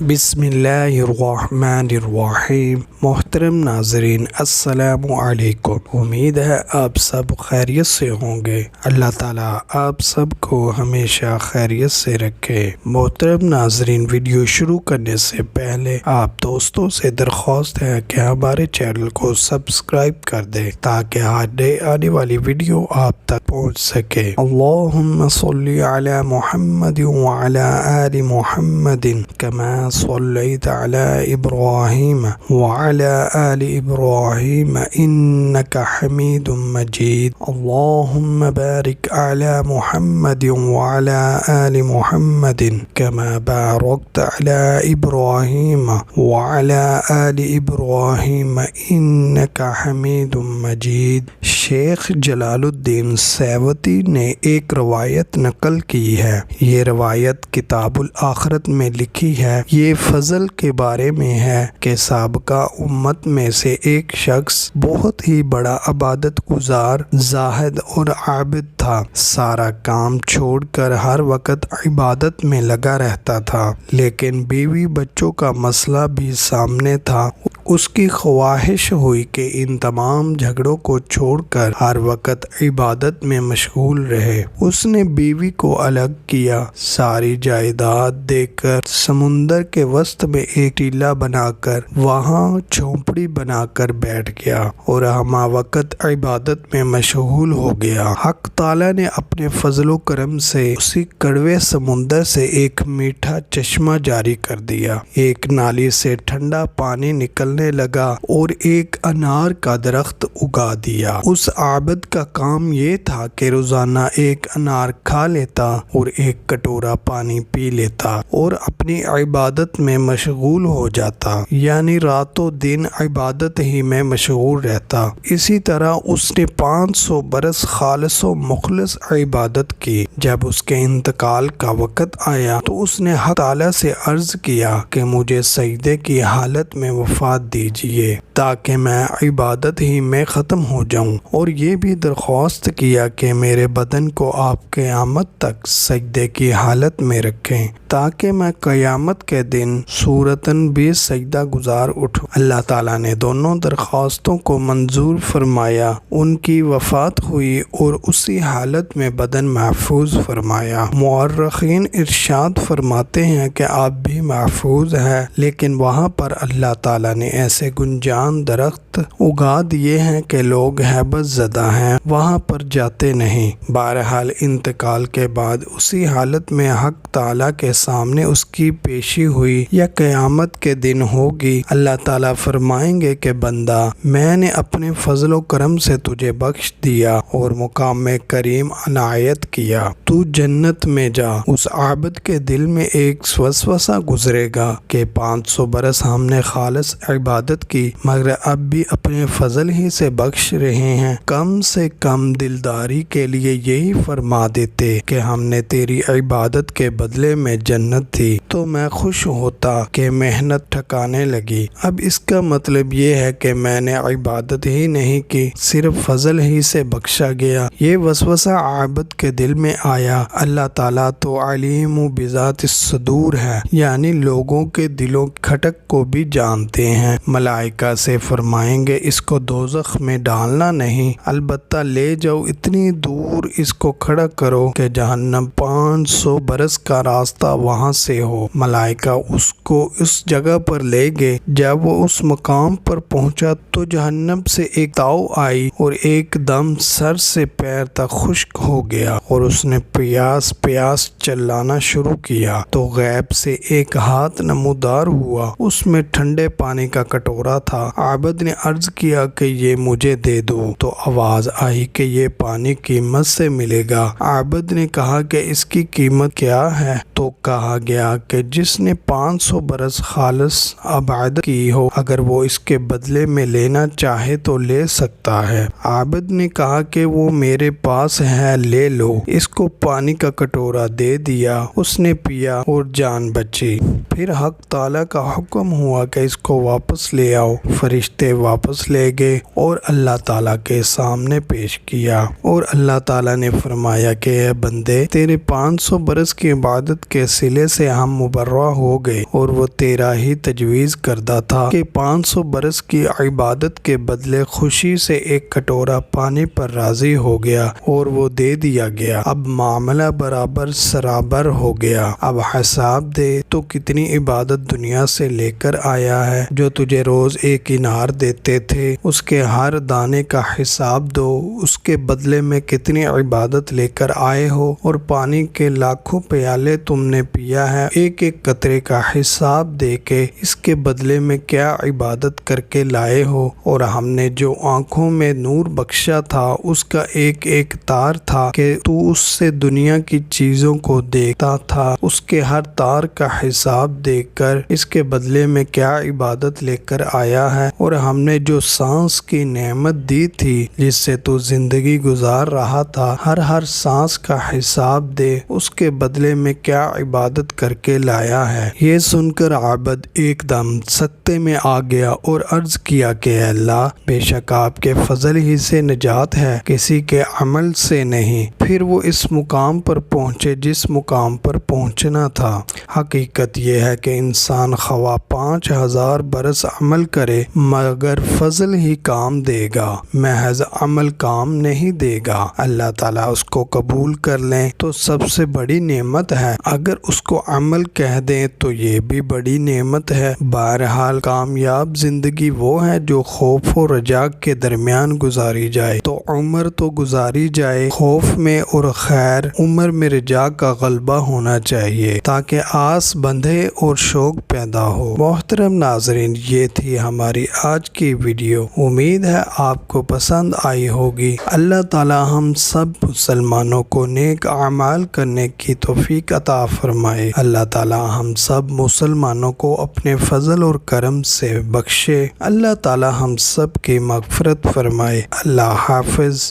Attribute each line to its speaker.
Speaker 1: بسم اللہ الرحمن الرحیم۔ محترم ناظرین السلام علیکم۔ امید ہے آپ سب خیریت سے ہوں گے۔ اللہ تعالیٰ آپ سب کو ہمیشہ خیریت سے رکھے۔ محترم ناظرین، ویڈیو شروع کرنے سے پہلے آپ دوستوں سے درخواست ہے کہ ہمارے چینل کو سبسکرائب کر دیں تاکہ آنے والی ویڈیو آپ تک پہنچ سکے۔ اللہم صلی علی محمد وعلی آل محمد کما صلیت علی ابراہیم وعلی آل ابراہیم انک حمید مجید۔ اللہم بارک علی محمد وعلی آل محمد کما بارکت علی ابراہیم وعلی آل ابراہیم انک حمید مجید۔ شیخ جلال الدین سیوطی نے ایک روایت نقل کی ہے۔ یہ روایت کتاب الآخرت میں لکھی ہے۔ یہ فضل کے بارے میں ہے کہ سابقہ امت میں سے ایک شخص بہت ہی بڑا عبادت گزار، زاہد اور عابد تھا۔ سارا کام چھوڑ کر ہر وقت عبادت میں لگا رہتا تھا، لیکن بیوی بچوں کا مسئلہ بھی سامنے تھا۔ اس کی خواہش ہوئی کہ ان تمام جھگڑوں کو چھوڑ کر ہر وقت عبادت میں مشغول رہے۔ اس نے بیوی کو الگ کیا، ساری جائیداد دے کر سمندر کے وسط میں ایک ٹیلہ بنا کر وہاں جھونپڑی بنا کر بیٹھ گیا اور ہمہ وقت عبادت میں مشغول ہو گیا۔ حق تعالیٰ نے اپنے فضل و کرم سے اسی کڑوے سمندر سے ایک میٹھا چشمہ جاری کر دیا۔ ایک نالی سے ٹھنڈا پانی نکلنے لگا اور ایک انار کا درخت اگا دیا۔ اس عابد کا کام یہ تھا کہ روزانہ ایک انار کھا لیتا اور ایک کٹورا پانی پی لیتا اور اپنی عبادت میں مشغول ہو جاتا، یعنی رات و دن عبادت ہی میں مشغول رہتا۔ اسی طرح اس نے 500 برس خالص و مخلص عبادت کی۔ جب اس کے انتقال کا وقت آیا تو اس نے حق تعالیٰ سے عرض کیا کہ مجھے سجدے کی حالت میں وفات دیجیے تاکہ میں عبادت ہی میں ختم ہو جاؤں، اور یہ بھی درخواست کیا کہ میرے بدن کو آپ قیامت تک سجدے کی حالت میں رکھیں تاکہ میں قیامت کے دن صورتاً بھی سجدہ گزار اٹھوں۔ اللہ تعالیٰ نے دونوں درخواستوں کو منظور فرمایا۔ ان کی وفات ہوئی اور اسی حالت میں بدن محفوظ فرمایا۔ مورخین ارشاد فرماتے ہیں کہ آپ بھی محفوظ ہے، لیکن وہاں پر اللہ تعالیٰ نے ایسے گنجان درخت اگا دیے ہیں کہ لوگ ہیبت زدہ ہیں، وہاں پر جاتے نہیں۔ بہرحال انتقال کے بعد اسی حالت میں حق تعالیٰ کے سامنے اس کی پیشی ہوئی یا قیامت کے دن ہوگی۔ اللہ تعالیٰ فرمائیں گے کہ بندہ، میں نے اپنے فضل و کرم سے تجھے بخش دیا اور مقام کریم عنایت کیا، تو جنت میں جا۔ اس عابد کے دل میں ایک وسوسہ گزرے گا کہ 500 برس ہم نے خالص عبادت کی مگر اب بھی اپنے فضل ہی سے بخش رہے ہیں، کم سے کم دلداری کے لیے یہی فرما دیتے کہ ہم نے تیری عبادت کے بدلے میں جنت دی تو میں خوش ہوتا کہ محنت ٹھکانے لگی۔ اب اس کا مطلب یہ ہے کہ میں نے عبادت ہی نہیں کی، صرف فضل ہی سے بخشا گیا۔ یہ وسوسہ عابد کے دل میں آیا۔ اللہ تعالیٰ تو علیم بذات الصدور ہے، یعنی لوگوں کے دلوں کی کھٹک کو بھی جانتے ہیں۔ ملائکہ سے فرمائیں گے اس کو دوزخ میں ڈالنا نہیں، البتہ لے جاؤ اتنی دور اس کو کھڑا کرو کہ جہنم 500 برس کا راستہ وہاں سے ہو۔ ملائکہ اس کو اس جگہ پر لے گئے۔ جب وہ اس مقام پر پہنچا تو جہنم سے ایک تاؤ آئی اور ایک دم سر سے پیر تک خشک ہو گیا اور اس نے پیاس پیاس چلانا شروع کیا تو غیب سے ایک ہاتھ نمودار ہوا، اس میں ٹھنڈے پانی کا کٹورا تھا۔ عابد نے عرض کیا کہ یہ مجھے دے دو تو آواز آئی کہ یہ پانی قیمت سے ملے گا۔ عابد نے کہا کہ اس کی قیمت کیا ہے؟ تو کہا گیا کہ جس نے 500 برس خالص عبادت کی ہو، اگر وہ اس کے بدلے میں لینا چاہے تو لے سکتا ہے۔ عابد نے کہا کہ وہ میرے پاس ہے، لے لو۔ اس کو پانی کا کٹورا دے دیا، اس نے پیا اور جان بچی۔ پھر حق تعالیٰ کا حکم ہوا کہ اس کو واپس واپس لے آؤ۔ فرشتے واپس لے گئے اور اللہ تعالیٰ کے سامنے پیش کیا، اور اللہ تعالیٰ نے فرمایا کہ اے بندے، تیرے 500 برس کی عبادت کے صلے سے ہم مبرہ ہو گئے، اور وہ تیرا ہی تجویز کردہ تھا کہ 500 برس کی عبادت کے بدلے خوشی سے ایک کٹورا پانی پر راضی ہو گیا، اور وہ دے دیا گیا۔ اب معاملہ برابر سرابر ہو گیا۔ اب حساب دے تو کتنی عبادت دنیا سے لے کر آیا ہے۔ جو تجھے روز ایک انار دیتے تھے، اس کے ہر دانے کا حساب دو، اس کے بدلے میں کتنی عبادت لے کر آئے ہو، اور پانی کے لاکھوں پیالے تم نے پیا ہے، ایک ایک قطرے کا حساب دے کے اس کے بدلے میں کیا عبادت کر کے لائے ہو۔ اور ہم نے جو آنکھوں میں نور بخشا تھا، اس کا ایک ایک تار تھا کہ تو اس سے دنیا کی چیزوں کو دیکھتا تھا، اس کے ہر تار کا حساب دے کر اس کے بدلے میں کیا عبادت لے کر آیا ہے۔ اور ہم نے جو سانس کی نعمت دی تھی جس سے تو زندگی گزار رہا تھا، ہر سانس کا حساب دے، اس کے بدلے میں کیا عبادت کر کے لایا ہے۔ یہ سن کر عابد ایک دم سکتے میں آ گیا اور عرض کیا کہ اے اللہ، بے شک آپ کے فضل ہی سے نجات ہے، کسی کے عمل سے نہیں۔ پھر وہ اس مقام پر پہنچے جس مقام پر پہنچنا تھا۔ حقیقت یہ ہے کہ انسان خواہ 5000 برس عمل کرے مگر فضل ہی کام دے گا، محض عمل کام نہیں دے گا۔ اللہ تعالیٰ اس کو قبول کر لیں تو سب سے بڑی نعمت ہے، اگر اس کو عمل کہہ دیں تو یہ بھی بڑی نعمت ہے۔ بہرحال کامیاب زندگی وہ ہے جو خوف و رجا کے درمیان گزاری جائے۔ تو عمر تو گزاری جائے خوف میں اور خیر عمر میں رجا کا غلبہ ہونا چاہیے، تاکہ آس بندھے اور شوق پیدا ہو۔ محترم ناظرین، یہ تھی ہماری آج کی ویڈیو، امید ہے آپ کو پسند آئی ہوگی۔ اللہ تعالی ہم سب مسلمانوں کو نیک اعمال کرنے کی توفیق عطا فرمائے۔ اللہ تعالی ہم سب مسلمانوں کو اپنے فضل اور کرم سے بخشے۔ اللہ تعالی ہم سب کی مغفرت فرمائے۔ اللہ حافظ۔